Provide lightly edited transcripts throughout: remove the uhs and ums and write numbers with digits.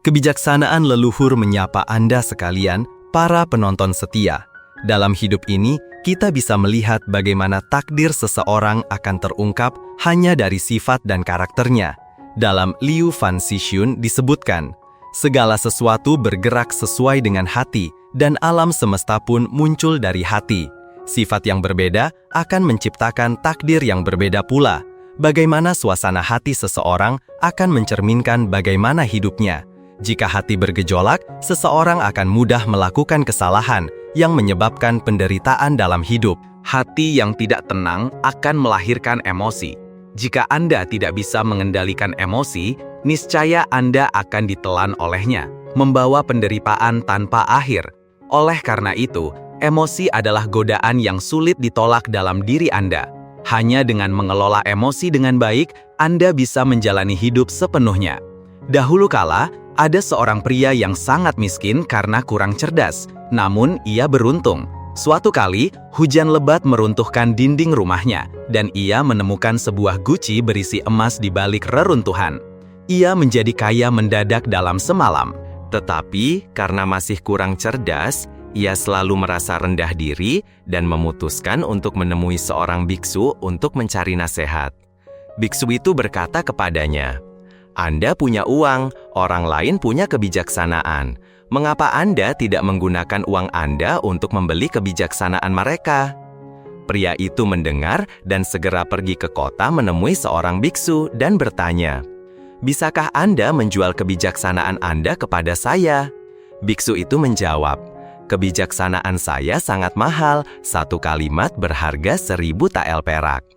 Kebijaksanaan leluhur menyapa Anda sekalian, para penonton setia. Dalam hidup ini, kita bisa melihat bagaimana takdir seseorang akan terungkap hanya dari sifat dan karakternya. Dalam Liu Fan Cixun disebutkan, segala sesuatu bergerak sesuai dengan hati, dan alam semesta pun muncul dari hati. Sifat yang berbeda akan menciptakan takdir yang berbeda pula. Bagaimana suasana hati seseorang akan mencerminkan bagaimana hidupnya. Jika hati bergejolak, seseorang akan mudah melakukan kesalahan yang menyebabkan penderitaan dalam hidup. Hati yang tidak tenang akan melahirkan emosi. Jika Anda tidak bisa mengendalikan emosi, niscaya Anda akan ditelan olehnya, membawa penderitaan tanpa akhir. Oleh karena itu, emosi adalah godaan yang sulit ditolak dalam diri Anda. Hanya dengan mengelola emosi dengan baik, Anda bisa menjalani hidup sepenuhnya. Dahulu kala, ada seorang pria yang sangat miskin karena kurang cerdas, namun ia beruntung. Suatu kali, hujan lebat meruntuhkan dinding rumahnya, dan ia menemukan sebuah guci berisi emas di balik reruntuhan. Ia menjadi kaya mendadak dalam semalam. Tetapi, karena masih kurang cerdas, ia selalu merasa rendah diri dan memutuskan untuk menemui seorang biksu untuk mencari nasihat. Biksu itu berkata kepadanya, "Anda punya uang, orang lain punya kebijaksanaan. Mengapa Anda tidak menggunakan uang Anda untuk membeli kebijaksanaan mereka?" Pria itu mendengar dan segera pergi ke kota menemui seorang biksu dan bertanya, "Bisakah Anda menjual kebijaksanaan Anda kepada saya?" Biksu itu menjawab, "Kebijaksanaan saya sangat mahal, satu kalimat berharga 1000 tael perak."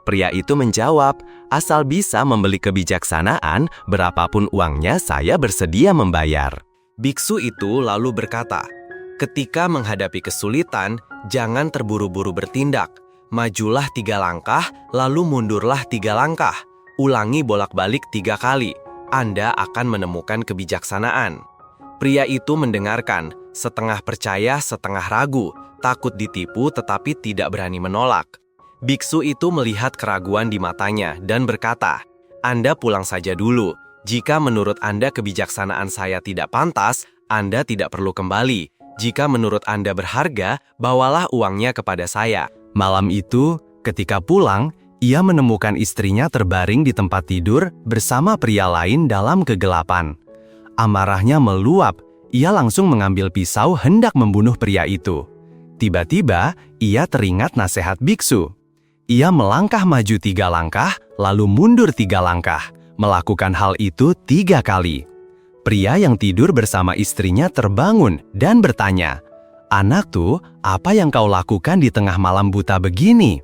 Pria itu menjawab, "Asal bisa membeli kebijaksanaan, berapapun uangnya saya bersedia membayar." Biksu itu lalu berkata, "Ketika menghadapi kesulitan, jangan terburu-buru bertindak. Majulah 3 langkah, lalu mundurlah 3 langkah. Ulangi bolak-balik 3 kali. Anda akan menemukan kebijaksanaan." Pria itu mendengarkan, setengah percaya, setengah ragu, takut ditipu tetapi tidak berani menolak. Biksu itu melihat keraguan di matanya dan berkata, "Anda pulang saja dulu. Jika menurut Anda kebijaksanaan saya tidak pantas, Anda tidak perlu kembali. Jika menurut Anda berharga, bawalah uangnya kepada saya." Malam itu, ketika pulang, ia menemukan istrinya terbaring di tempat tidur bersama pria lain dalam kegelapan. Amarahnya meluap, ia langsung mengambil pisau hendak membunuh pria itu. Tiba-tiba, ia teringat nasihat biksu. Ia melangkah maju 3 langkah, lalu mundur 3 langkah. Melakukan hal itu 3 kali. Pria yang tidur bersama istrinya terbangun dan bertanya, "Anakku, apa yang kau lakukan di tengah malam buta begini?"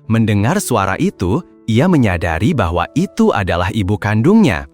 Mendengar suara itu, ia menyadari bahwa itu adalah ibu kandungnya.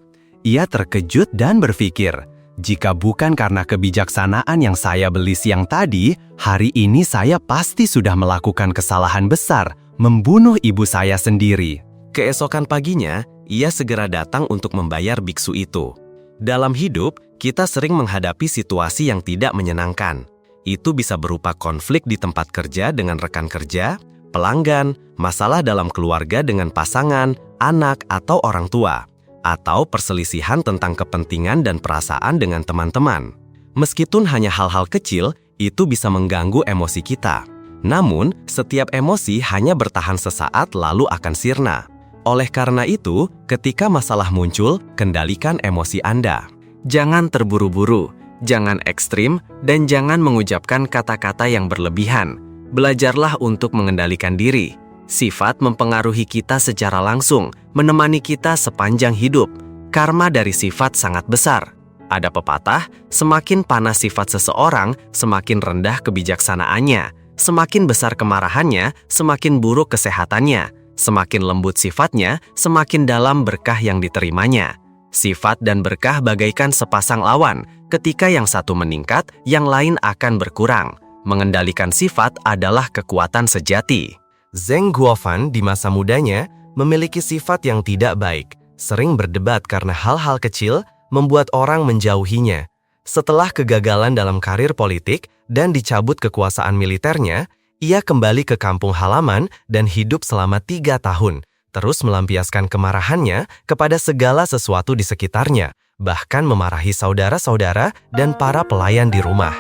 Ia terkejut dan berpikir, "Jika bukan karena kebijaksanaan yang saya beli siang tadi, hari ini saya pasti sudah melakukan kesalahan besar, membunuh ibu saya sendiri." Keesokan paginya, ia segera datang untuk membayar biksu itu. Dalam hidup, kita sering menghadapi situasi yang tidak menyenangkan. Itu bisa berupa konflik di tempat kerja dengan rekan kerja, pelanggan, masalah dalam keluarga dengan pasangan, anak, atau orang tua, atau perselisihan tentang kepentingan dan perasaan dengan teman-teman. Meskipun hanya hal-hal kecil, itu bisa mengganggu emosi kita. Namun, setiap emosi hanya bertahan sesaat lalu akan sirna. Oleh karena itu, ketika masalah muncul, kendalikan emosi Anda. Jangan terburu-buru, jangan ekstrim, dan jangan mengucapkan kata-kata yang berlebihan. Belajarlah untuk mengendalikan diri. Sifat mempengaruhi kita secara langsung, menemani kita sepanjang hidup. Karma dari sifat sangat besar. Ada pepatah, semakin panas sifat seseorang, semakin rendah kebijaksanaannya. Semakin besar kemarahannya, semakin buruk kesehatannya. Semakin lembut sifatnya, semakin dalam berkah yang diterimanya. Sifat dan berkah bagaikan sepasang lawan. Ketika yang satu meningkat, yang lain akan berkurang. Mengendalikan sifat adalah kekuatan sejati. Zheng Guofan di masa mudanya memiliki sifat yang tidak baik. Sering berdebat karena hal-hal kecil membuat orang menjauhinya. Setelah kegagalan dalam karir politik dan dicabut kekuasaan militernya, ia kembali ke kampung halaman dan hidup selama 3 tahun, terus melampiaskan kemarahannya kepada segala sesuatu di sekitarnya, bahkan memarahi saudara-saudara dan para pelayan di rumah.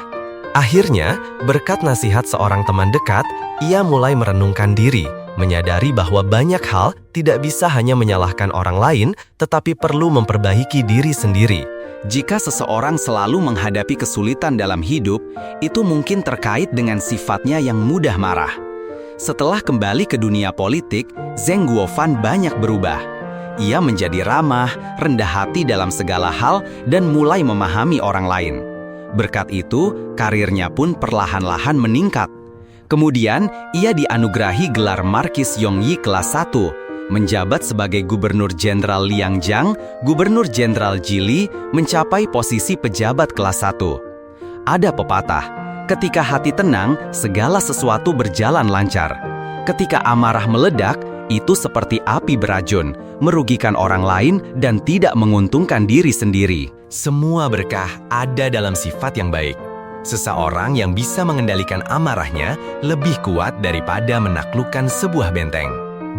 Akhirnya, berkat nasihat seorang teman dekat, ia mulai merenungkan diri, menyadari bahwa banyak hal tidak bisa hanya menyalahkan orang lain, tetapi perlu memperbaiki diri sendiri. Jika seseorang selalu menghadapi kesulitan dalam hidup, itu mungkin terkait dengan sifatnya yang mudah marah. Setelah kembali ke dunia politik, Zheng Guofan banyak berubah. Ia menjadi ramah, rendah hati dalam segala hal, dan mulai memahami orang lain. Berkat itu, karirnya pun perlahan-lahan meningkat. Kemudian, ia dianugerahi gelar Markis Yongyi kelas 1, menjabat sebagai Gubernur Jenderal Liangjiang, Gubernur Jenderal Jili, mencapai posisi pejabat kelas 1. Ada pepatah, ketika hati tenang, segala sesuatu berjalan lancar. Ketika amarah meledak, itu seperti api beracun, merugikan orang lain dan tidak menguntungkan diri sendiri. Semua berkah ada dalam sifat yang baik. Seseorang yang bisa mengendalikan amarahnya lebih kuat daripada menaklukkan sebuah benteng.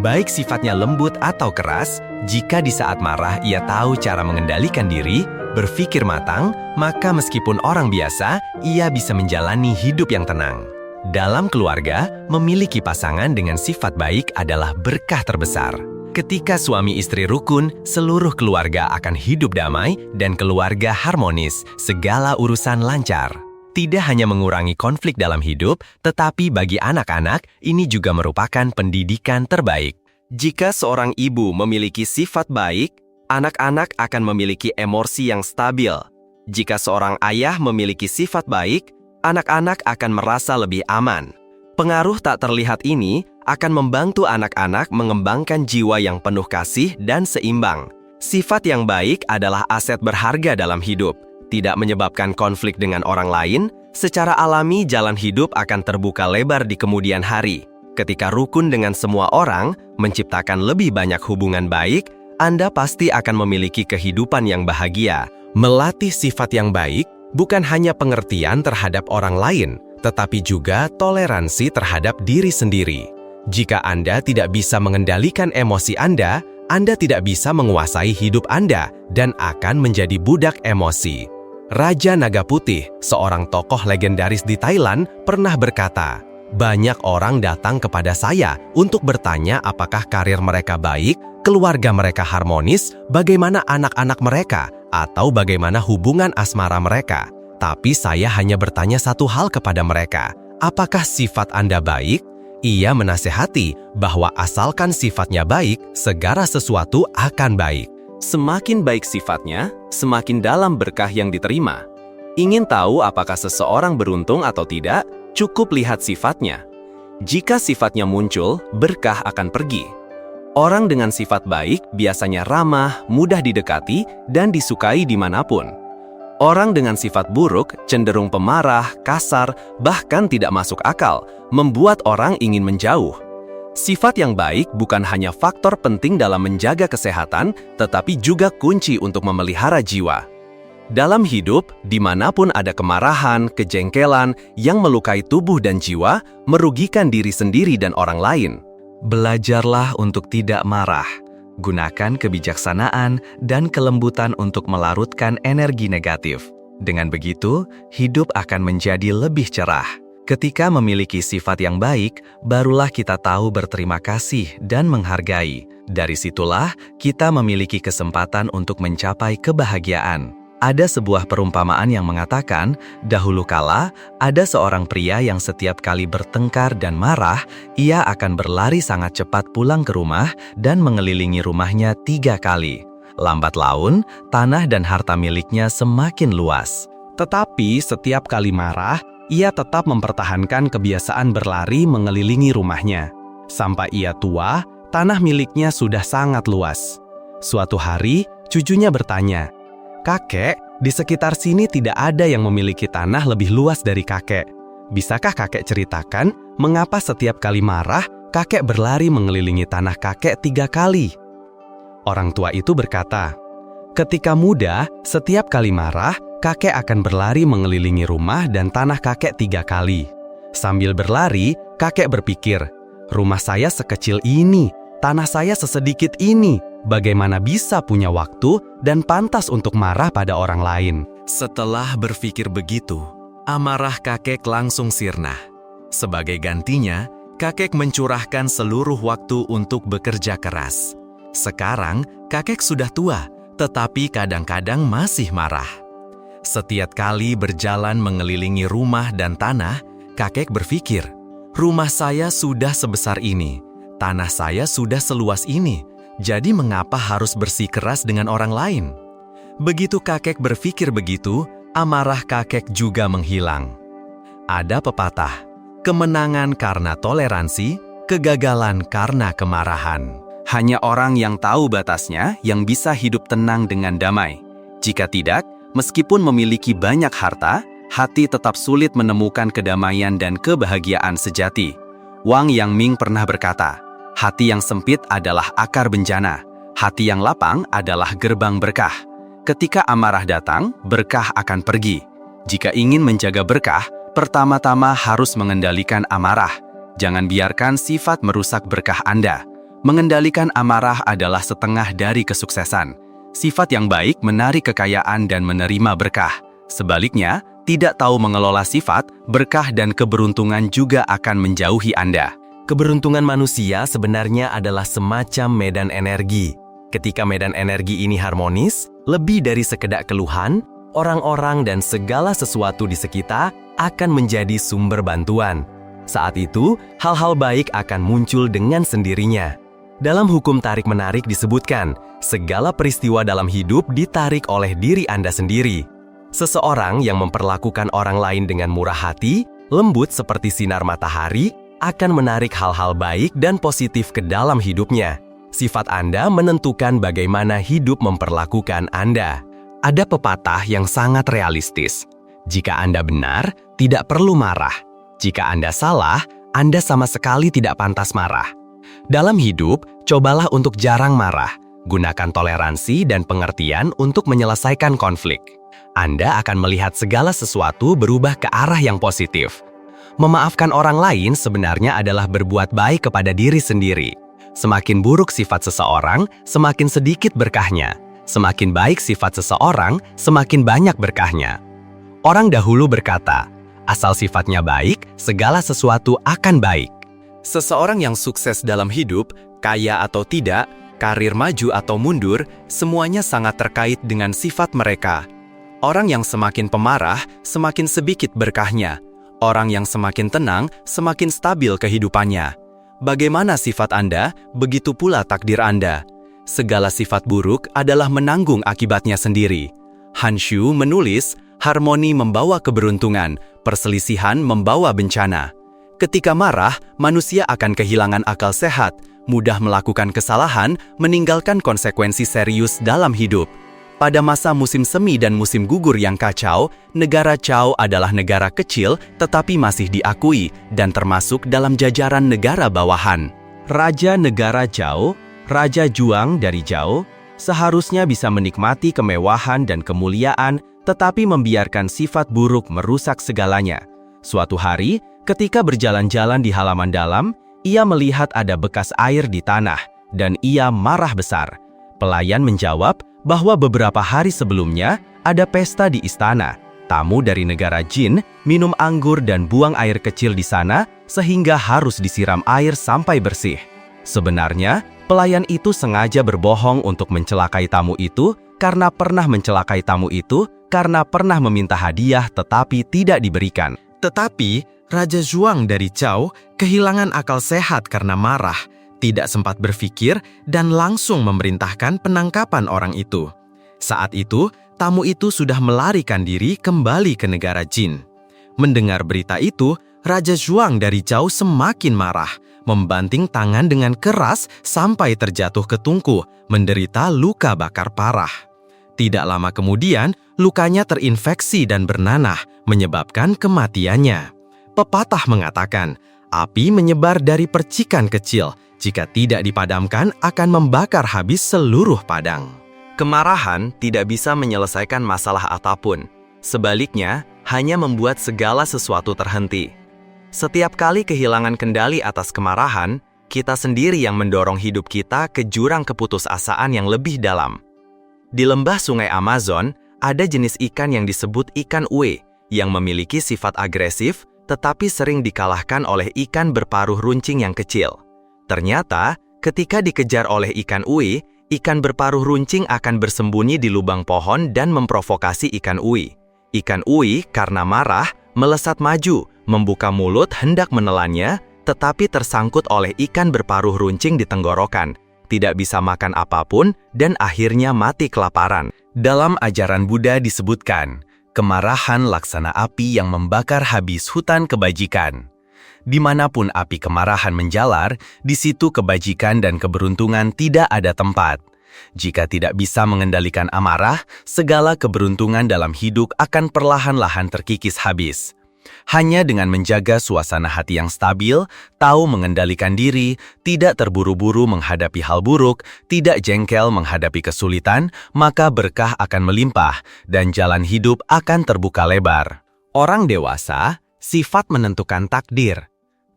Baik sifatnya lembut atau keras, jika di saat marah ia tahu cara mengendalikan diri, berpikir matang, maka meskipun orang biasa, ia bisa menjalani hidup yang tenang. Dalam keluarga, memiliki pasangan dengan sifat baik adalah berkah terbesar. Ketika suami istri rukun, seluruh keluarga akan hidup damai dan keluarga harmonis, segala urusan lancar. Tidak hanya mengurangi konflik dalam hidup, tetapi bagi anak-anak, ini juga merupakan pendidikan terbaik. Jika seorang ibu memiliki sifat baik, anak-anak akan memiliki emosi yang stabil. Jika seorang ayah memiliki sifat baik, anak-anak akan merasa lebih aman. Pengaruh tak terlihat ini akan membantu anak-anak mengembangkan jiwa yang penuh kasih dan seimbang. Sifat yang baik adalah aset berharga dalam hidup. Tidak menyebabkan konflik dengan orang lain, secara alami jalan hidup akan terbuka lebar di kemudian hari. Ketika rukun dengan semua orang, menciptakan lebih banyak hubungan baik, Anda pasti akan memiliki kehidupan yang bahagia. Melatih sifat yang baik bukan hanya pengertian terhadap orang lain, tetapi juga toleransi terhadap diri sendiri. Jika Anda tidak bisa mengendalikan emosi Anda tidak bisa menguasai hidup Anda dan akan menjadi budak emosi. Raja Naga Putih, seorang tokoh legendaris di Thailand, pernah berkata, "Banyak orang datang kepada saya untuk bertanya apakah karir mereka baik, keluarga mereka harmonis, bagaimana anak-anak mereka, atau bagaimana hubungan asmara mereka. Tapi saya hanya bertanya satu hal kepada mereka, apakah sifat Anda baik?" Ia menasehati bahwa asalkan sifatnya baik, segala sesuatu akan baik. Semakin baik sifatnya, semakin dalam berkah yang diterima. Ingin tahu apakah seseorang beruntung atau tidak? Cukup lihat sifatnya. Jika sifatnya muncul, berkah akan pergi. Orang dengan sifat baik biasanya ramah, mudah didekati, dan disukai dimanapun. Orang dengan sifat buruk cenderung pemarah, kasar, bahkan tidak masuk akal, membuat orang ingin menjauh. Sifat yang baik bukan hanya faktor penting dalam menjaga kesehatan, tetapi juga kunci untuk memelihara jiwa. Dalam hidup, dimanapun ada kemarahan, kejengkelan yang melukai tubuh dan jiwa, merugikan diri sendiri dan orang lain. Belajarlah untuk tidak marah. Gunakan kebijaksanaan dan kelembutan untuk melarutkan energi negatif. Dengan begitu, hidup akan menjadi lebih cerah. Ketika memiliki sifat yang baik, barulah kita tahu berterima kasih dan menghargai. Dari situlah kita memiliki kesempatan untuk mencapai kebahagiaan. Ada sebuah perumpamaan yang mengatakan, dahulu kala ada seorang pria yang setiap kali bertengkar dan marah, ia akan berlari sangat cepat pulang ke rumah dan mengelilingi rumahnya 3 kali. Lambat laun, tanah dan harta miliknya semakin luas. Tetapi setiap kali marah, ia tetap mempertahankan kebiasaan berlari mengelilingi rumahnya. Sampai ia tua, tanah miliknya sudah sangat luas. Suatu hari, cucunya bertanya, "Kakek, di sekitar sini tidak ada yang memiliki tanah lebih luas dari kakek. Bisakah kakek ceritakan mengapa setiap kali marah, kakek berlari mengelilingi tanah kakek 3 kali?" Orang tua itu berkata, "Ketika muda, setiap kali marah, kakek akan berlari mengelilingi rumah dan tanah kakek 3 kali. Sambil berlari, kakek berpikir, rumah saya sekecil ini, tanah saya sesedikit ini, bagaimana bisa punya waktu dan pantas untuk marah pada orang lain. Setelah berpikir begitu, amarah kakek langsung sirna. Sebagai gantinya, kakek mencurahkan seluruh waktu untuk bekerja keras. Sekarang, kakek sudah tua, tetapi kadang-kadang masih marah. Setiap kali berjalan mengelilingi rumah dan tanah, kakek berpikir, rumah saya sudah sebesar ini, tanah saya sudah seluas ini, jadi mengapa harus bersikeras dengan orang lain? Begitu kakek berpikir begitu, amarah kakek juga menghilang. Ada pepatah, kemenangan karena toleransi, kegagalan karena kemarahan. Hanya orang yang tahu batasnya yang bisa hidup tenang dengan damai. Jika tidak, meskipun memiliki banyak harta, hati tetap sulit menemukan kedamaian dan kebahagiaan sejati. Wang Yangming pernah berkata, hati yang sempit adalah akar bencana, hati yang lapang adalah gerbang berkah. Ketika amarah datang, berkah akan pergi. Jika ingin menjaga berkah, pertama-tama harus mengendalikan amarah. Jangan biarkan sifat merusak berkah Anda. Mengendalikan amarah adalah setengah dari kesuksesan. Sifat yang baik menarik kekayaan dan menerima berkah. Sebaliknya, tidak tahu mengelola sifat, berkah dan keberuntungan juga akan menjauhi Anda. Keberuntungan manusia sebenarnya adalah semacam medan energi. Ketika medan energi ini harmonis, lebih dari sekedar keluhan, orang-orang dan segala sesuatu di sekitar akan menjadi sumber bantuan. Saat itu, hal-hal baik akan muncul dengan sendirinya. Dalam hukum tarik-menarik disebutkan, segala peristiwa dalam hidup ditarik oleh diri Anda sendiri. Seseorang yang memperlakukan orang lain dengan murah hati, lembut seperti sinar matahari, akan menarik hal-hal baik dan positif ke dalam hidupnya. Sifat Anda menentukan bagaimana hidup memperlakukan Anda. Ada pepatah yang sangat realistis. Jika Anda benar, tidak perlu marah. Jika Anda salah, Anda sama sekali tidak pantas marah. Dalam hidup, cobalah untuk jarang marah. Gunakan toleransi dan pengertian untuk menyelesaikan konflik. Anda akan melihat segala sesuatu berubah ke arah yang positif. Memaafkan orang lain sebenarnya adalah berbuat baik kepada diri sendiri. Semakin buruk sifat seseorang, semakin sedikit berkahnya. Semakin baik sifat seseorang, semakin banyak berkahnya. Orang dahulu berkata, asal sifatnya baik, segala sesuatu akan baik. Seseorang yang sukses dalam hidup, kaya atau tidak, karir maju atau mundur, semuanya sangat terkait dengan sifat mereka. Orang yang semakin pemarah, semakin sedikit berkahnya. Orang yang semakin tenang, semakin stabil kehidupannya. Bagaimana sifat Anda, begitu pula takdir Anda. Segala sifat buruk adalah menanggung akibatnya sendiri. Han Shu menulis, harmoni membawa keberuntungan, perselisihan membawa bencana. Ketika marah, manusia akan kehilangan akal sehat, mudah melakukan kesalahan, meninggalkan konsekuensi serius dalam hidup. Pada masa musim semi dan musim gugur yang kacau, negara Zhou adalah negara kecil tetapi masih diakui dan termasuk dalam jajaran negara bawahan. Raja negara Zhou, Raja Zhuang dari Zhou, seharusnya bisa menikmati kemewahan dan kemuliaan tetapi membiarkan sifat buruk merusak segalanya. Suatu hari, ketika berjalan-jalan di halaman dalam, ia melihat ada bekas air di tanah dan ia marah besar. Pelayan menjawab bahwa beberapa hari sebelumnya ada pesta di istana. Tamu dari negara Jin minum anggur dan buang air kecil di sana sehingga harus disiram air sampai bersih. Sebenarnya, pelayan itu sengaja berbohong untuk mencelakai tamu itu karena pernah mencelakai tamu itu karena pernah meminta hadiah tetapi tidak diberikan. Tetapi, Raja Zhuang dari Zhou kehilangan akal sehat karena marah, tidak sempat berpikir dan langsung memerintahkan penangkapan orang itu. Saat itu, tamu itu sudah melarikan diri kembali ke negara Jin. Mendengar berita itu, Raja Zhuang dari Zhou semakin marah, membanting tangan dengan keras sampai terjatuh ke tungku, menderita luka bakar parah. Tidak lama kemudian, lukanya terinfeksi dan bernanah, menyebabkan kematiannya. Pepatah mengatakan, api menyebar dari percikan kecil, jika tidak dipadamkan akan membakar habis seluruh padang. Kemarahan tidak bisa menyelesaikan masalah apapun. Sebaliknya, hanya membuat segala sesuatu terhenti. Setiap kali kehilangan kendali atas kemarahan, kita sendiri yang mendorong hidup kita ke jurang keputusasaan yang lebih dalam. Di lembah Sungai Amazon, ada jenis ikan yang disebut ikan ue, yang memiliki sifat agresif, tetapi sering dikalahkan oleh ikan berparuh runcing yang kecil. Ternyata, ketika dikejar oleh ikan ui, ikan berparuh runcing akan bersembunyi di lubang pohon dan memprovokasi ikan ui. Ikan ui, karena marah, melesat maju, membuka mulut hendak menelannya, tetapi tersangkut oleh ikan berparuh runcing di tenggorokan, tidak bisa makan apapun, dan akhirnya mati kelaparan. Dalam ajaran Buddha disebutkan, kemarahan laksana api yang membakar habis hutan kebajikan. Dimanapun api kemarahan menjalar, di situ kebajikan dan keberuntungan tidak ada tempat. Jika tidak bisa mengendalikan amarah, segala keberuntungan dalam hidup akan perlahan-lahan terkikis habis. Hanya dengan menjaga suasana hati yang stabil, tahu mengendalikan diri, tidak terburu-buru menghadapi hal buruk, tidak jengkel menghadapi kesulitan, maka berkah akan melimpah dan jalan hidup akan terbuka lebar. Orang dewasa, sifat menentukan takdir.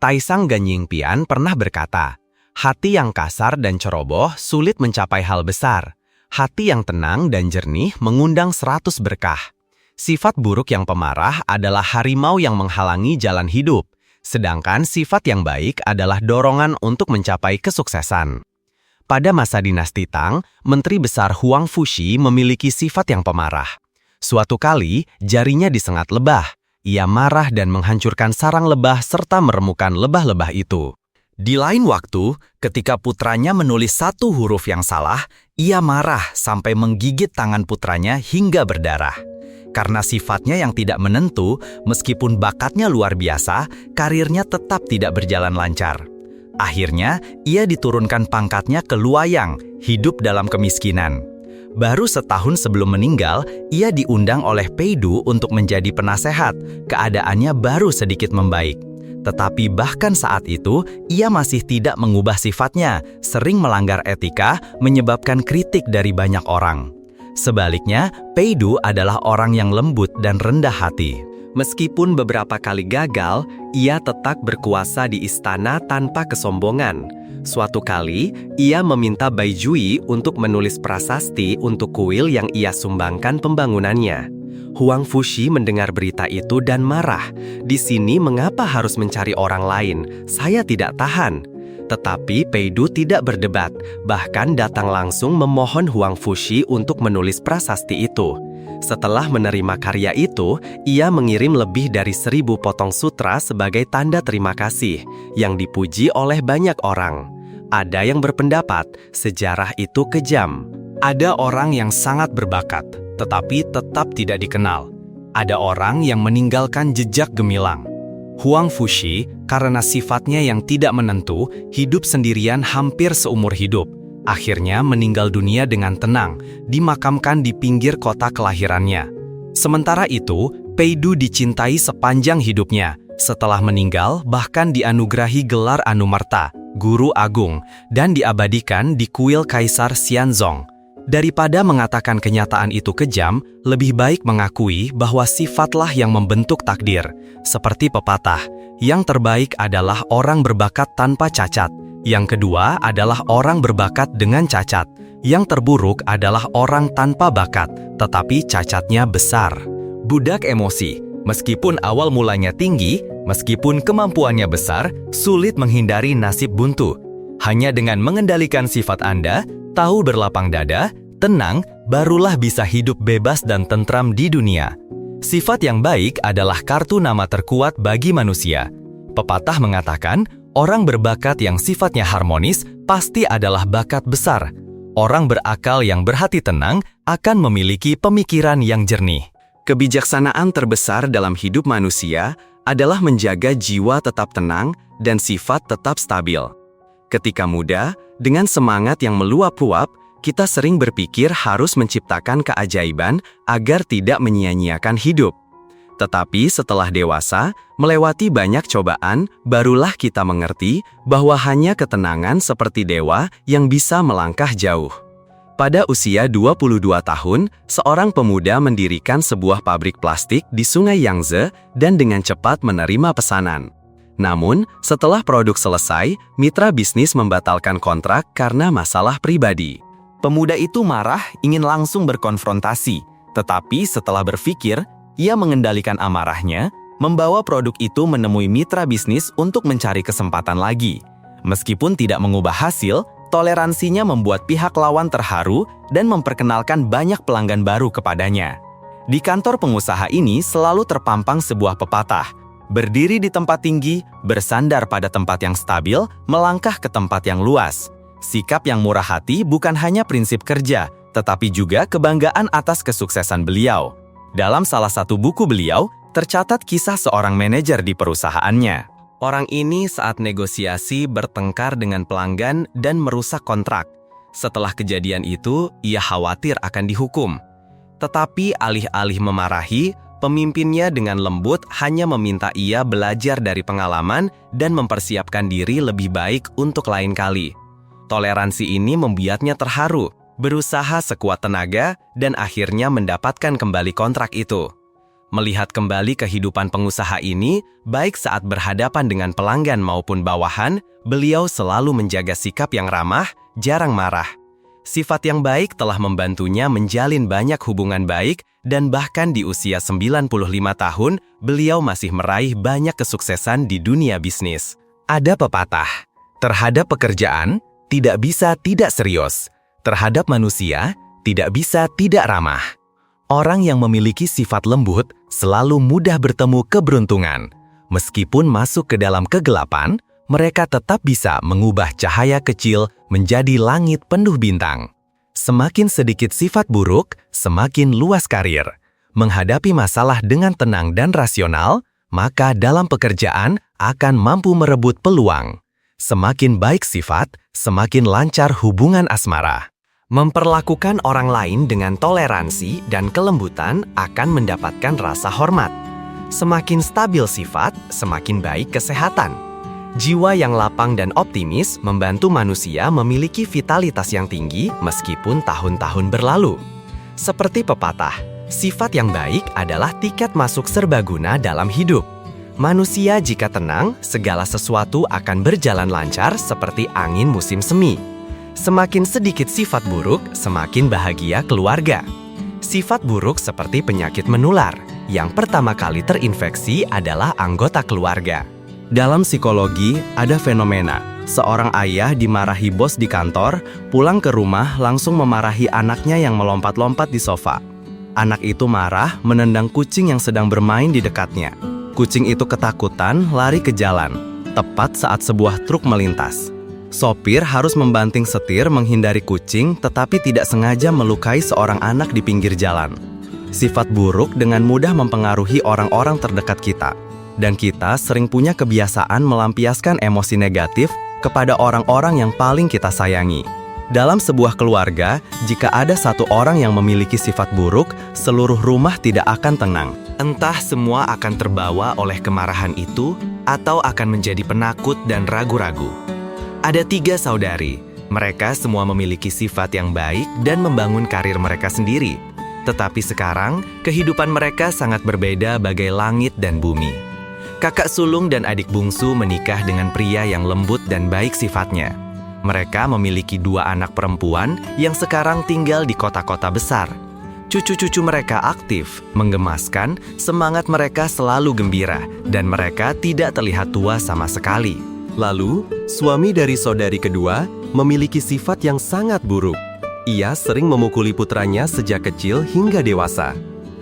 Taisang Ganyingpian pernah berkata, hati yang kasar dan ceroboh sulit mencapai hal besar. Hati yang tenang dan jernih mengundang 100 berkah. Sifat buruk yang pemarah adalah harimau yang menghalangi jalan hidup, sedangkan sifat yang baik adalah dorongan untuk mencapai kesuksesan. Pada masa dinasti Tang, Menteri Besar Huang Fushi memiliki sifat yang pemarah. Suatu kali, jarinya disengat lebah. Ia marah dan menghancurkan sarang lebah serta meremukan lebah-lebah itu. Di lain waktu, ketika putranya menulis satu huruf yang salah, ia marah sampai menggigit tangan putranya hingga berdarah. Karena sifatnya yang tidak menentu, meskipun bakatnya luar biasa, karirnya tetap tidak berjalan lancar. Akhirnya, ia diturunkan pangkatnya ke luayang, hidup dalam kemiskinan. Baru setahun sebelum meninggal, ia diundang oleh Peidu untuk menjadi penasehat. Keadaannya baru sedikit membaik. Tetapi bahkan saat itu, ia masih tidak mengubah sifatnya, sering melanggar etika, menyebabkan kritik dari banyak orang. Sebaliknya, Peidu adalah orang yang lembut dan rendah hati. Meskipun beberapa kali gagal, ia tetap berkuasa di istana tanpa kesombongan. Suatu kali, ia meminta Bai Jui untuk menulis prasasti untuk kuil yang ia sumbangkan pembangunannya. Huang Fushi mendengar berita itu dan marah. Di sini mengapa harus mencari orang lain? Saya tidak tahan. Tetapi Peidu tidak berdebat, bahkan datang langsung memohon Huang Fushi untuk menulis prasasti itu. Setelah menerima karya itu, ia mengirim lebih dari 1000 potong sutra sebagai tanda terima kasih, yang dipuji oleh banyak orang. Ada yang berpendapat, sejarah itu kejam. Ada orang yang sangat berbakat, tetapi tetap tidak dikenal. Ada orang yang meninggalkan jejak gemilang. Huang Fushi, karena sifatnya yang tidak menentu, hidup sendirian hampir seumur hidup. Akhirnya meninggal dunia dengan tenang, dimakamkan di pinggir kota kelahirannya. Sementara itu, Peidu dicintai sepanjang hidupnya. Setelah meninggal, bahkan dianugerahi gelar Anumerta, Guru Agung, dan diabadikan di kuil Kaisar Xianzong. Daripada mengatakan kenyataan itu kejam, lebih baik mengakui bahwa sifatlah yang membentuk takdir. Seperti pepatah, yang terbaik adalah orang berbakat tanpa cacat. Yang kedua adalah orang berbakat dengan cacat. Yang terburuk adalah orang tanpa bakat, tetapi cacatnya besar. Budak emosi, meskipun awal mulanya tinggi, meskipun kemampuannya besar, sulit menghindari nasib buntu. Hanya dengan mengendalikan sifat Anda, tahu berlapang dada, tenang, barulah bisa hidup bebas dan tentram di dunia. Sifat yang baik adalah kartu nama terkuat bagi manusia. Pepatah mengatakan, orang berbakat yang sifatnya harmonis pasti adalah bakat besar. Orang berakal yang berhati tenang akan memiliki pemikiran yang jernih. Kebijaksanaan terbesar dalam hidup manusia adalah menjaga jiwa tetap tenang dan sifat tetap stabil. Ketika muda, dengan semangat yang meluap-luap, kita sering berpikir harus menciptakan keajaiban agar tidak menyia-nyiakan hidup. Tetapi setelah dewasa, melewati banyak cobaan, barulah kita mengerti bahwa hanya ketenangan seperti dewa yang bisa melangkah jauh. Pada usia 22 tahun, seorang pemuda mendirikan sebuah pabrik plastik di Sungai Yangtze dan dengan cepat menerima pesanan. Namun, setelah produk selesai, mitra bisnis membatalkan kontrak karena masalah pribadi. Pemuda itu marah, ingin langsung berkonfrontasi. Tetapi setelah berpikir, ia mengendalikan amarahnya, membawa produk itu menemui mitra bisnis untuk mencari kesempatan lagi. Meskipun tidak mengubah hasil, toleransinya membuat pihak lawan terharu dan memperkenalkan banyak pelanggan baru kepadanya. Di kantor pengusaha ini selalu terpampang sebuah pepatah, berdiri di tempat tinggi, bersandar pada tempat yang stabil, melangkah ke tempat yang luas. Sikap yang murah hati bukan hanya prinsip kerja, tetapi juga kebanggaan atas kesuksesan beliau. Dalam salah satu buku beliau, tercatat kisah seorang manajer di perusahaannya. Orang ini saat negosiasi bertengkar dengan pelanggan dan merusak kontrak. Setelah kejadian itu, ia khawatir akan dihukum. Tetapi alih-alih memarahi, pemimpinnya dengan lembut hanya meminta ia belajar dari pengalaman dan mempersiapkan diri lebih baik untuk lain kali. Toleransi ini membuatnya terharu, berusaha sekuat tenaga, dan akhirnya mendapatkan kembali kontrak itu. Melihat kembali kehidupan pengusaha ini, baik saat berhadapan dengan pelanggan maupun bawahan, beliau selalu menjaga sikap yang ramah, jarang marah. Sifat yang baik telah membantunya menjalin banyak hubungan baik dan bahkan di usia 95 tahun, beliau masih meraih banyak kesuksesan di dunia bisnis. Ada pepatah, terhadap pekerjaan, tidak bisa tidak serius. Terhadap manusia, tidak bisa tidak ramah. Orang yang memiliki sifat lembut selalu mudah bertemu keberuntungan. Meskipun masuk ke dalam kegelapan, mereka tetap bisa mengubah cahaya kecil menjadi langit penuh bintang. Semakin sedikit sifat buruk, semakin luas karir. Menghadapi masalah dengan tenang dan rasional, maka dalam pekerjaan akan mampu merebut peluang. Semakin baik sifat, semakin lancar hubungan asmara. Memperlakukan orang lain dengan toleransi dan kelembutan akan mendapatkan rasa hormat. Semakin stabil sifat, semakin baik kesehatan. Jiwa yang lapang dan optimis membantu manusia memiliki vitalitas yang tinggi meskipun tahun-tahun berlalu. Seperti pepatah, sifat yang baik adalah tiket masuk serbaguna dalam hidup. Manusia jika tenang, segala sesuatu akan berjalan lancar seperti angin musim semi. Semakin sedikit sifat buruk, semakin bahagia keluarga. Sifat buruk seperti penyakit menular. Yang pertama kali terinfeksi adalah anggota keluarga. Dalam psikologi, ada fenomena. Seorang ayah dimarahi bos di kantor, pulang ke rumah langsung memarahi anaknya yang melompat-lompat di sofa. Anak itu marah, menendang kucing yang sedang bermain di dekatnya. Kucing itu ketakutan, lari ke jalan. Tepat saat sebuah truk melintas. Sopir harus membanting setir menghindari kucing, tetapi tidak sengaja melukai seorang anak di pinggir jalan. Sifat buruk dengan mudah mempengaruhi orang-orang terdekat kita. Dan kita sering punya kebiasaan melampiaskan emosi negatif kepada orang-orang yang paling kita sayangi. Dalam sebuah keluarga, jika ada satu orang yang memiliki sifat buruk, seluruh rumah tidak akan tenang. Entah semua akan terbawa oleh kemarahan itu, atau akan menjadi penakut dan ragu-ragu. Ada 3 saudari. Mereka semua memiliki sifat yang baik dan membangun karir mereka sendiri. Tetapi sekarang, kehidupan mereka sangat berbeda bagai langit dan bumi. Kakak sulung dan adik bungsu menikah dengan pria yang lembut dan baik sifatnya. Mereka memiliki 2 anak perempuan yang sekarang tinggal di kota-kota besar. Cucu-cucu mereka aktif, menggemaskan, semangat mereka selalu gembira, dan mereka tidak terlihat tua sama sekali. Lalu, suami dari saudari kedua memiliki sifat yang sangat buruk. Ia sering memukuli putranya sejak kecil hingga dewasa.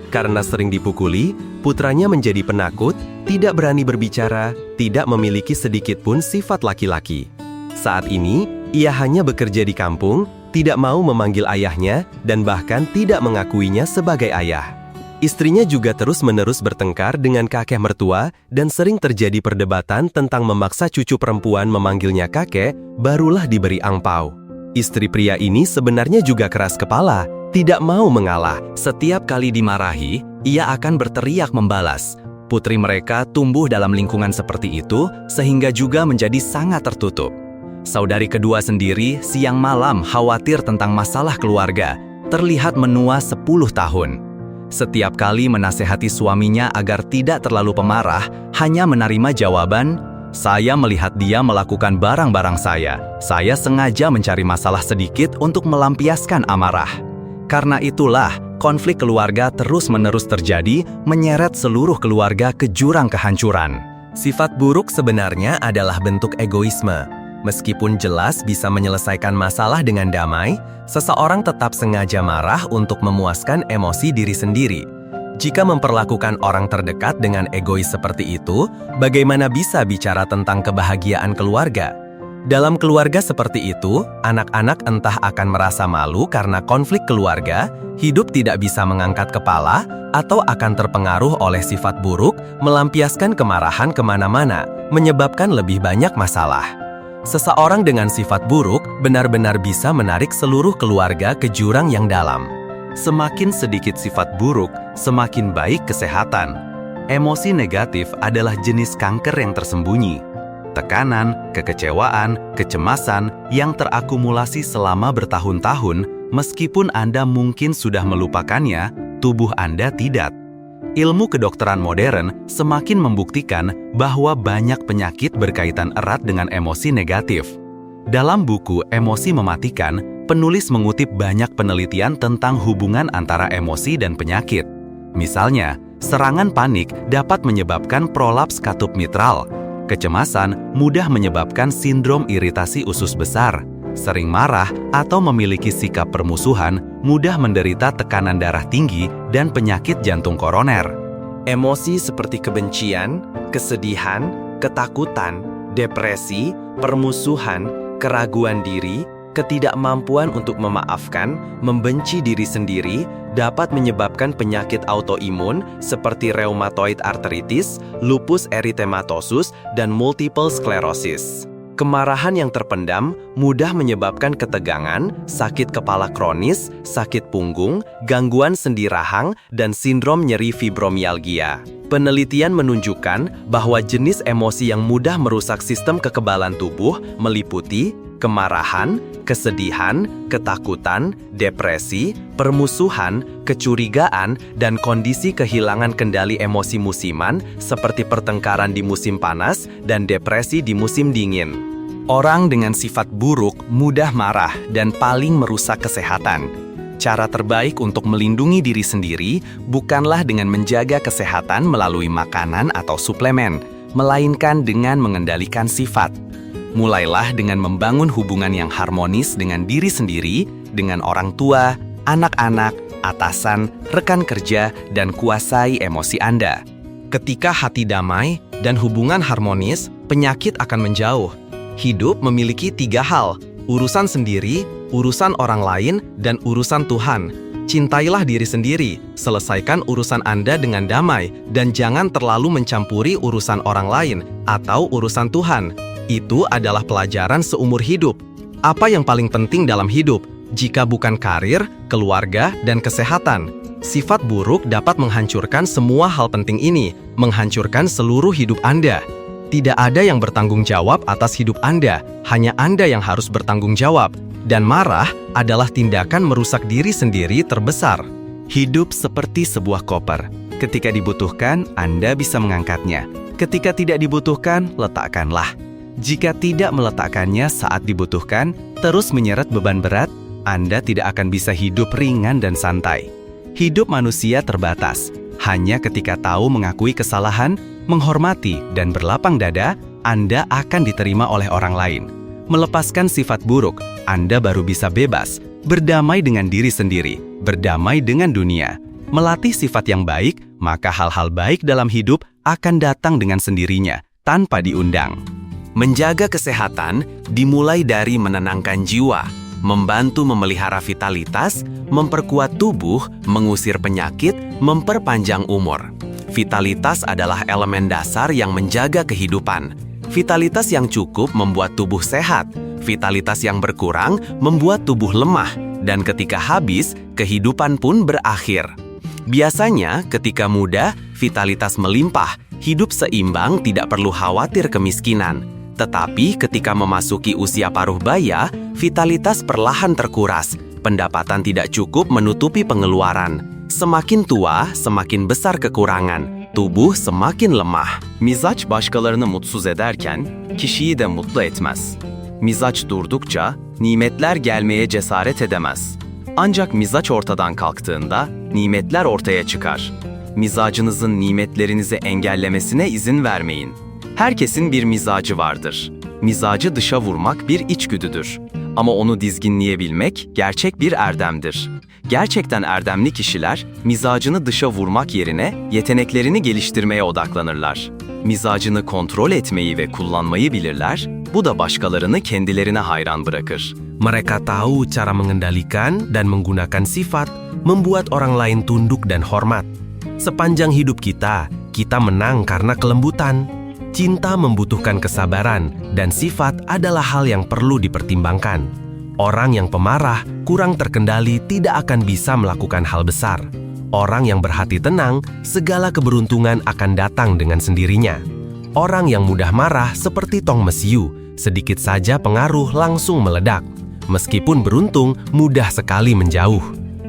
Karena sering dipukuli, putranya menjadi penakut, tidak berani berbicara, tidak memiliki sedikit pun sifat laki-laki. Saat ini, ia hanya bekerja di kampung, tidak mau memanggil ayahnya, dan bahkan tidak mengakuinya sebagai ayah. Istrinya juga terus-menerus bertengkar dengan kakek mertua dan sering terjadi perdebatan tentang memaksa cucu perempuan memanggilnya kakek, barulah diberi angpau. Istri pria ini sebenarnya juga keras kepala, tidak mau mengalah. Setiap kali dimarahi, ia akan berteriak membalas. Putri mereka tumbuh dalam lingkungan seperti itu, sehingga juga menjadi sangat tertutup. Saudari kedua sendiri siang malam khawatir tentang masalah keluarga, terlihat menua 10 tahun. Setiap kali menasehati suaminya agar tidak terlalu pemarah, hanya menerima jawaban, Saya melihat dia melakukan barang-barang saya. Saya sengaja mencari masalah sedikit untuk melampiaskan amarah. Karena itulah, konflik keluarga terus-menerus terjadi, menyeret seluruh keluarga ke jurang kehancuran. Sifat buruk sebenarnya adalah bentuk egoisme. Meskipun jelas bisa menyelesaikan masalah dengan damai, seseorang tetap sengaja marah untuk memuaskan emosi diri sendiri. Jika memperlakukan orang terdekat dengan egois seperti itu, bagaimana bisa bicara tentang kebahagiaan keluarga? Dalam keluarga seperti itu, anak-anak entah akan merasa malu karena konflik keluarga, hidup tidak bisa mengangkat kepala, atau akan terpengaruh oleh sifat buruk, melampiaskan kemarahan kemana-mana, menyebabkan lebih banyak masalah. Seseorang dengan sifat buruk benar-benar bisa menarik seluruh keluarga ke jurang yang dalam. Semakin sedikit sifat buruk, semakin baik kesehatan. Emosi negatif adalah jenis kanker yang tersembunyi. Tekanan, kekecewaan, kecemasan yang terakumulasi selama bertahun-tahun, meskipun Anda mungkin sudah melupakannya, tubuh Anda tidak. Ilmu kedokteran modern semakin membuktikan bahwa banyak penyakit berkaitan erat dengan emosi negatif. Dalam buku Emosi Mematikan, penulis mengutip banyak penelitian tentang hubungan antara emosi dan penyakit. Misalnya, serangan panik dapat menyebabkan prolaps katup mitral. Kecemasan mudah menyebabkan sindrom iritasi usus besar. Sering marah atau memiliki sikap permusuhan mudah menderita tekanan darah tinggi dan penyakit jantung koroner. Emosi seperti kebencian, kesedihan, ketakutan, depresi, permusuhan, keraguan diri, ketidakmampuan untuk memaafkan, membenci diri sendiri, dapat menyebabkan penyakit autoimun seperti rheumatoid arthritis, lupus erythematosus, dan multiple sclerosis. Kemarahan yang terpendam mudah menyebabkan ketegangan, sakit kepala kronis, sakit punggung, gangguan sendi rahang, dan sindrom nyeri fibromialgia. Penelitian menunjukkan bahwa jenis emosi yang mudah merusak sistem kekebalan tubuh meliputi kemarahan, kesedihan, ketakutan, depresi, permusuhan, kecurigaan, dan kondisi kehilangan kendali emosi musiman seperti pertengkaran di musim panas dan depresi di musim dingin. Orang dengan sifat buruk mudah marah dan paling merusak kesehatan. Cara terbaik untuk melindungi diri sendiri bukanlah dengan menjaga kesehatan melalui makanan atau suplemen, melainkan dengan mengendalikan sifat. Mulailah dengan membangun hubungan yang harmonis dengan diri sendiri, dengan orang tua, anak-anak, atasan, rekan kerja, dan kuasai emosi Anda. Ketika hati damai dan hubungan harmonis, penyakit akan menjauh. Hidup memiliki 3 hal: urusan sendiri, urusan orang lain, dan urusan Tuhan. Cintailah diri sendiri, selesaikan urusan Anda dengan damai, dan jangan terlalu mencampuri urusan orang lain atau urusan Tuhan. Itu adalah pelajaran seumur hidup. Apa yang paling penting dalam hidup, jika bukan karir, keluarga, dan kesehatan? Sifat buruk dapat menghancurkan semua hal penting ini, menghancurkan seluruh hidup Anda. Tidak ada yang bertanggung jawab atas hidup Anda, hanya Anda yang harus bertanggung jawab. Dan marah adalah tindakan merusak diri sendiri terbesar. Hidup seperti sebuah koper. Ketika dibutuhkan, Anda bisa mengangkatnya. Ketika tidak dibutuhkan, letakkanlah. Jika tidak meletakkannya saat dibutuhkan, terus menyeret beban berat, Anda tidak akan bisa hidup ringan dan santai. Hidup manusia terbatas. Hanya ketika tahu mengakui kesalahan, menghormati, dan berlapang dada, Anda akan diterima oleh orang lain. Melepaskan sifat buruk, Anda baru bisa bebas, berdamai dengan diri sendiri, berdamai dengan dunia. Melatih sifat yang baik, maka hal-hal baik dalam hidup akan datang dengan sendirinya, tanpa diundang. Menjaga kesehatan dimulai dari menenangkan jiwa, membantu memelihara vitalitas, memperkuat tubuh, mengusir penyakit, memperpanjang umur. Vitalitas adalah elemen dasar yang menjaga kehidupan. Vitalitas yang cukup membuat tubuh sehat. Vitalitas yang berkurang membuat tubuh lemah. Dan ketika habis, kehidupan pun berakhir. Biasanya, ketika muda, vitalitas melimpah, hidup seimbang, tidak perlu khawatir kemiskinan. Tetapi ketika memasuki usia paruh baya, vitalitas perlahan terkuras, pendapatan tidak cukup menutupi pengeluaran. Semakin tua, semakin besar kekurangan, tubuh semakin lemah. Mizaç başkalarını mutsuz ederken, kişiyi de mutlu etmez. Mizaç durdukça, nimetler gelmeye cesaret edemez. Ancak mizaç ortadan kalktığında, nimetler ortaya çıkar. Mizacınızın nimetlerinizi engellemesine izin vermeyin. Herkesin bir mizacı vardır. Mizacı dışa vurmak bir içgüdüdür. Ama onu dizginleyebilmek gerçek bir erdemdir. Gerçekten erdemli kişiler, mizacını dışa vurmak yerine yeteneklerini geliştirmeye odaklanırlar. Mizacını kontrol etmeyi ve kullanmayı bilirler, bu da başkalarını kendilerine hayran bırakır. Mereka tahu cara mengendalikan dan menggunakan sifat membuat orang lain tunduk dan hormat. Sepanjang hidup kita menang karena kelembutan. Cinta membutuhkan kesabaran, dan sifat adalah hal yang perlu dipertimbangkan. Orang yang pemarah, kurang terkendali, tidak akan bisa melakukan hal besar. Orang yang berhati tenang, segala keberuntungan akan datang dengan sendirinya. Orang yang mudah marah seperti tong mesiu, sedikit saja pengaruh langsung meledak. Meskipun beruntung, mudah sekali menjauh.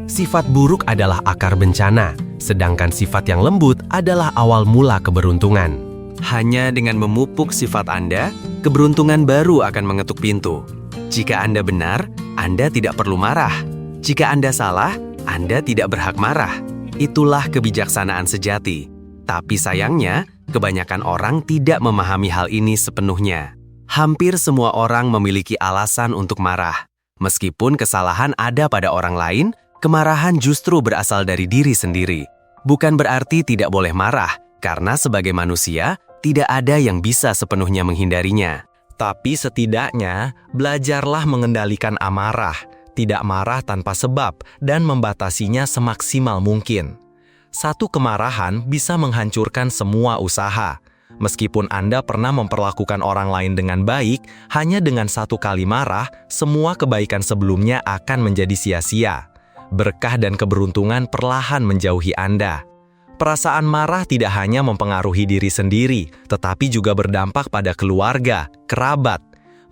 Sifat buruk adalah akar bencana, sedangkan sifat yang lembut adalah awal mula keberuntungan. Hanya dengan memupuk sifat Anda, keberuntungan baru akan mengetuk pintu. Jika Anda benar, Anda tidak perlu marah. Jika Anda salah, Anda tidak berhak marah. Itulah kebijaksanaan sejati. Tapi sayangnya, kebanyakan orang tidak memahami hal ini sepenuhnya. Hampir semua orang memiliki alasan untuk marah. Meskipun kesalahan ada pada orang lain, kemarahan justru berasal dari diri sendiri. Bukan berarti tidak boleh marah, karena sebagai manusia, tidak ada yang bisa sepenuhnya menghindarinya. Tapi setidaknya, belajarlah mengendalikan amarah, tidak marah tanpa sebab, dan membatasinya semaksimal mungkin. Satu kemarahan bisa menghancurkan semua usaha. Meskipun Anda pernah memperlakukan orang lain dengan baik, hanya dengan satu kali marah, semua kebaikan sebelumnya akan menjadi sia-sia. Berkah dan keberuntungan perlahan menjauhi Anda. Perasaan marah tidak hanya mempengaruhi diri sendiri, tetapi juga berdampak pada keluarga, kerabat.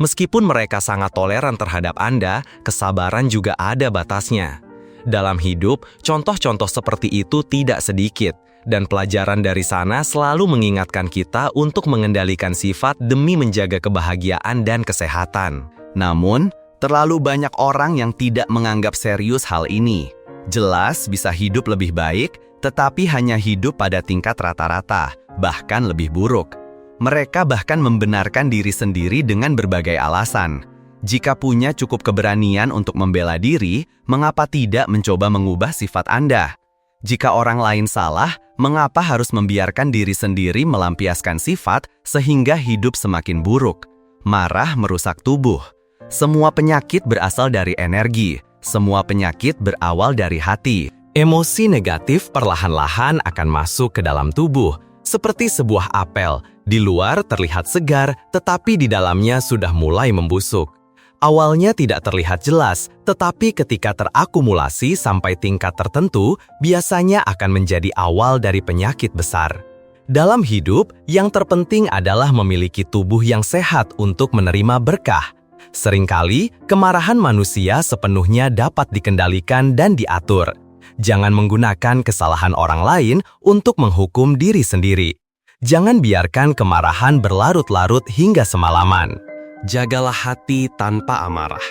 Meskipun mereka sangat toleran terhadap Anda, kesabaran juga ada batasnya. Dalam hidup, contoh-contoh seperti itu tidak sedikit, dan pelajaran dari sana selalu mengingatkan kita untuk mengendalikan sifat demi menjaga kebahagiaan dan kesehatan. Namun, terlalu banyak orang yang tidak menganggap serius hal ini. Jelas bisa hidup lebih baik, tetapi hanya hidup pada tingkat rata-rata, bahkan lebih buruk. Mereka bahkan membenarkan diri sendiri dengan berbagai alasan. Jika punya cukup keberanian untuk membela diri, mengapa tidak mencoba mengubah sifat Anda? Jika orang lain salah, mengapa harus membiarkan diri sendiri melampiaskan sifat sehingga hidup semakin buruk? Marah merusak tubuh. Semua penyakit berasal dari energi. Semua penyakit berawal dari hati. Emosi negatif perlahan-lahan akan masuk ke dalam tubuh, seperti sebuah apel. Di luar terlihat segar, tetapi di dalamnya sudah mulai membusuk. Awalnya tidak terlihat jelas, tetapi ketika terakumulasi sampai tingkat tertentu, biasanya akan menjadi awal dari penyakit besar. Dalam hidup, yang terpenting adalah memiliki tubuh yang sehat untuk menerima berkah. Seringkali, kemarahan manusia sepenuhnya dapat dikendalikan dan diatur. Jangan menggunakan kesalahan orang lain untuk menghukum diri sendiri. Jangan biarkan kemarahan berlarut-larut hingga semalaman. Jagalah hati tanpa amarah.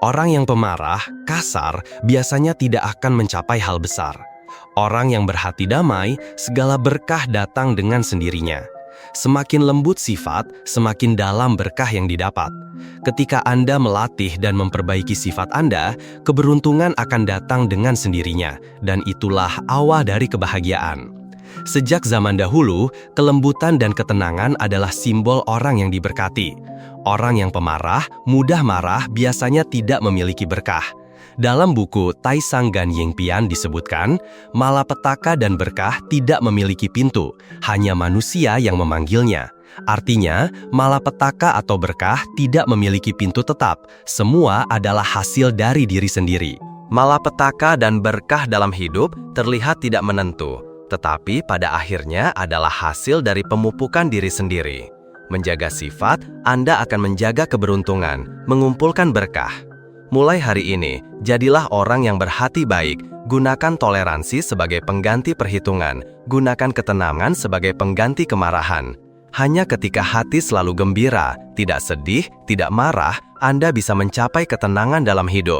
Orang yang pemarah, kasar, biasanya tidak akan mencapai hal besar. Orang yang berhati damai, segala berkah datang dengan sendirinya. Semakin lembut sifat, semakin dalam berkah yang didapat. Ketika Anda melatih dan memperbaiki sifat Anda, keberuntungan akan datang dengan sendirinya, dan itulah awal dari kebahagiaan. Sejak zaman dahulu, kelembutan dan ketenangan adalah simbol orang yang diberkati. Orang yang pemarah, mudah marah, biasanya tidak memiliki berkah. Dalam buku Taisang Gan Yingpian disebutkan, malapetaka dan berkah tidak memiliki pintu, hanya manusia yang memanggilnya. Artinya, malapetaka atau berkah tidak memiliki pintu tetap, semua adalah hasil dari diri sendiri. Malapetaka dan berkah dalam hidup terlihat tidak menentu, tetapi pada akhirnya adalah hasil dari pemupukan diri sendiri. Menjaga sifat, Anda akan menjaga keberuntungan, mengumpulkan berkah. Mulai hari ini, jadilah orang yang berhati baik, Gunakan toleransi sebagai pengganti perhitungan. Gunakan ketenangan sebagai pengganti kemarahan. Hanya ketika hati selalu gembira, tidak sedih, tidak marah, Anda bisa mencapai ketenangan dalam hidup.